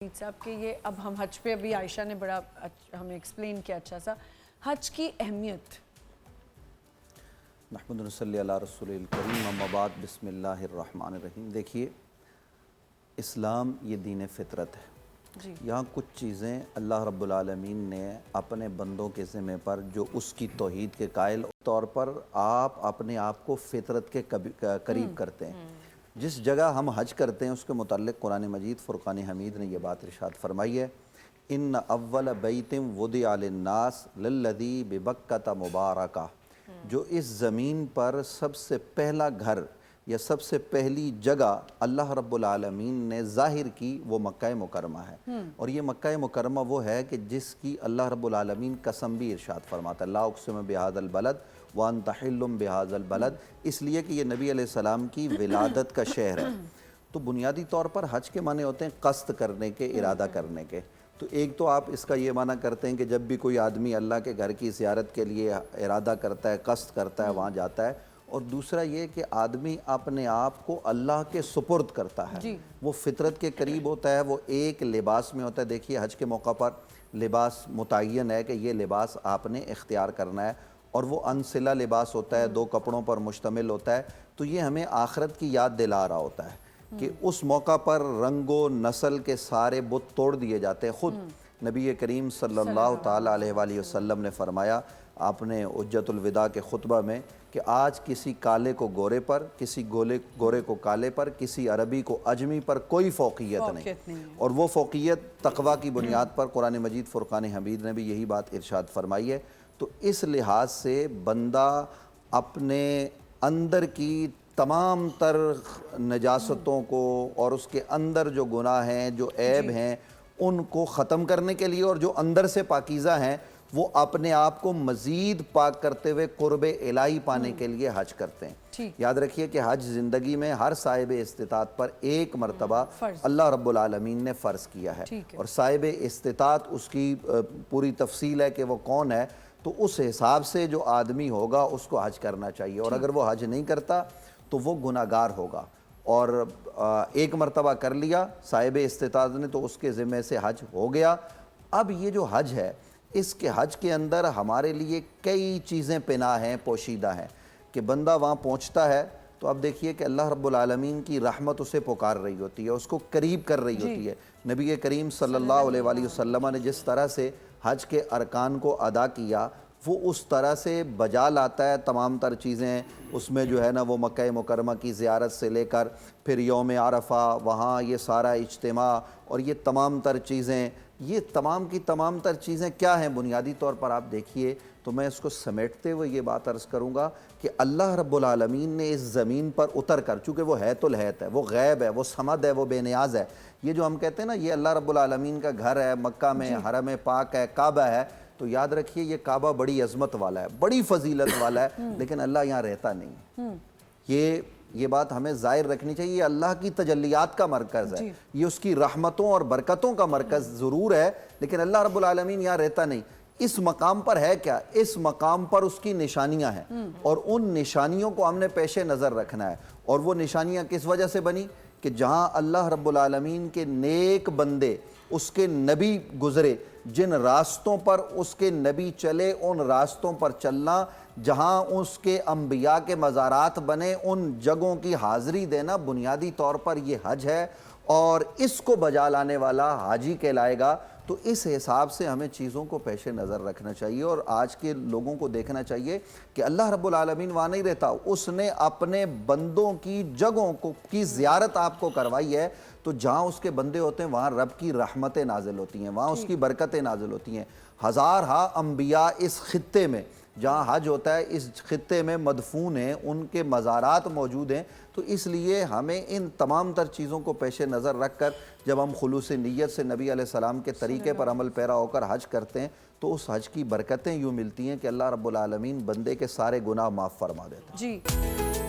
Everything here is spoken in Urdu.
صاحب کہ یہ اب ہم حج پہ ابھی عائشہ نے بڑا ہمیں ایکسپلین کیا اچھا سا حج کی اہمیت. نحمد صلی علی رسول الکریم اما بعد بسم اللہ الرحمن الرحیم. دیکھیے اسلام یہ دین فطرت ہے جی. یہاں کچھ چیزیں اللہ رب العالمین نے اپنے بندوں کے ذمہ پر جو اس کی توحید کے قائل طور پر آپ اپنے آپ کو فطرت کے قریب کرتے ہیں. جس جگہ ہم حج کرتے ہیں اس کے متعلق قرآن مجید فرقان حمید نے یہ بات ارشاد فرمائی ہے ان اول بیت وضع للناس للذی ببکۃ مبارکہ. جو اس زمین پر سب سے پہلا گھر یا سب سے پہلی جگہ اللہ رب العالمین نے ظاہر کی وہ مکہ مکرمہ ہے. اور یہ مکہ مکرمہ وہ ہے کہ جس کی اللہ رب العالمین قسم بھی ارشاد فرماتا ہے لا اقسم بہذا البلد وانت حل بہذا البلد، اس لیے کہ یہ نبی علیہ السلام کی ولادت کا شہر ہے. تو بنیادی طور پر حج کے معنی ہوتے ہیں قصد کرنے کے، ارادہ کرنے کے. تو ایک تو آپ اس کا یہ معنی کرتے ہیں کہ جب بھی کوئی آدمی اللہ کے گھر کی زیارت کے لیے ارادہ کرتا ہے، قصد کرتا ہے، وہاں جاتا ہے. اور دوسرا یہ کہ آدمی اپنے آپ کو اللہ کے سپرد کرتا ہے. وہ فطرت کے قریب ہوتا ہے، وہ ایک لباس میں ہوتا ہے. دیکھیے حج کے موقع پر لباس متعین ہے کہ یہ لباس آپ نے اختیار کرنا ہے، اور وہ انسلہ لباس ہوتا ہے، 2 کپڑوں پر مشتمل ہوتا ہے. تو یہ ہمیں آخرت کی یاد دلا رہا ہوتا ہے کہ اس موقع پر رنگ و نسل کے سارے بت توڑ دیے جاتے ہیں. خود نبی کریم صلی اللہ تعالیٰ علیہ وآلہ وسلم نے فرمایا آپ نے حجۃ الوداع کے خطبہ میں کہ آج کسی کالے کو گورے پر، کسی گورے کو کالے پر، کسی عربی کو اجمی پر کوئی فوقیت نہیں. اور وہ فوقیت تقویٰ کی بنیاد پر قرآن مجید فرقان حمید نے بھی یہی بات ارشاد فرمائی ہے. تو اس لحاظ سے بندہ اپنے اندر کی تمام تر نجاستوں کو اور اس کے اندر جو گناہ ہیں، جو عیب ہیں، ان کو ختم کرنے کے لیے، اور جو اندر سے پاکیزہ ہیں وہ اپنے آپ کو مزید پاک کرتے ہوئے قرب الہی پانے کے لیے حج کرتے ہیں. یاد رکھیے کہ حج زندگی میں ہر صاحب استطاعت پر ایک مرتبہ اللہ رب العالمین نے فرض کیا ہے. اور صاحب استطاعت اس کی پوری تفصیل ہے کہ وہ کون ہے. تو اس حساب سے جو آدمی ہوگا اس کو حج کرنا چاہیے، اور اگر وہ حج نہیں کرتا تو وہ گناہگار ہوگا. اور ایک مرتبہ کر لیا صاحب استطاعت نے تو اس کے ذمہ سے حج ہو گیا. اب یہ جو حج ہے اس کے حج کے اندر ہمارے لیے کئی چیزیں پناہ ہیں، پوشیدہ ہیں کہ بندہ وہاں پہنچتا ہے تو اب دیکھیے کہ اللہ رب العالمین کی رحمت اسے پکار رہی ہوتی ہے، اس کو قریب کر رہی ہوتی ہے. نبی کریم صلی اللہ علیہ وآلہ وسلم نے جس طرح سے حج کے ارکان کو ادا کیا وہ اس طرح سے بجا لاتا ہے تمام تر چیزیں. اس میں جو ہے نا وہ مکہ مکرمہ کی زیارت سے لے کر پھر یوم عرفہ، وہاں یہ سارا اجتماع اور یہ تمام تر چیزیں، یہ تمام کی تمام تر چیزیں کیا ہیں بنیادی طور پر آپ دیکھیے. تو میں اس کو سمیٹتے ہوئے یہ بات عرض کروں گا کہ اللہ رب العالمین نے اس زمین پر اتر کر، چونکہ وہ حیۃ الحیۃ ہے، وہ غیب ہے، وہ صمد ہے، وہ بے نیاز ہے. یہ جو ہم کہتے ہیں نا یہ اللہ رب العالمین کا گھر ہے، مکہ میں حرم پاک ہے، کعبہ ہے، تو یاد رکھیے یہ کعبہ بڑی عظمت والا ہے، بڑی فضیلت والا ہے، لیکن اللہ یہاں رہتا نہیں. یہ بات ہمیں ظاہر رکھنی چاہیے. یہ اللہ کی تجلیات کا مرکز ہے، یہ اس کی رحمتوں اور برکتوں کا مرکز ضرور ہے، لیکن اللہ رب العالمین یہاں رہتا نہیں. اس مقام پر ہے کیا؟ اس مقام پر اس کی نشانیاں ہیں، اور ان نشانیوں کو ہم نے پیش نظر رکھنا ہے. اور وہ نشانیاں کس وجہ سے بنی کہ جہاں اللہ رب العالمین کے نیک بندے، اس کے نبی گزرے، جن راستوں پر اس کے نبی چلے ان راستوں پر چلنا، جہاں اس کے انبیاء کے مزارات بنے ان جگہوں کی حاضری دینا، بنیادی طور پر یہ حج ہے. اور اس کو بجا لانے والا حاجی کہلائے گا. تو اس حساب سے ہمیں چیزوں کو پیش نظر رکھنا چاہیے، اور آج کے لوگوں کو دیکھنا چاہیے کہ اللہ رب العالمین وہاں نہیں رہتا، اس نے اپنے بندوں کی جگہوں کی زیارت آپ کو کروائی ہے. تو جہاں اس کے بندے ہوتے ہیں وہاں رب کی رحمتیں نازل ہوتی ہیں، وہاں اس کی برکتیں نازل ہوتی ہیں. ہزارہا انبیاء اس خطے میں، جہاں حج ہوتا ہے اس خطے میں مدفون ہیں، ان کے مزارات موجود ہیں. تو اس لیے ہمیں ان تمام تر چیزوں کو پیش نظر رکھ کر جب ہم خلوص نیت سے نبی علیہ السلام کے طریقے پر عمل پیرا ہو کر حج کرتے ہیں تو اس حج کی برکتیں یوں ملتی ہیں کہ اللہ رب العالمین بندے کے سارے گناہ معاف فرما دیتے ہیں.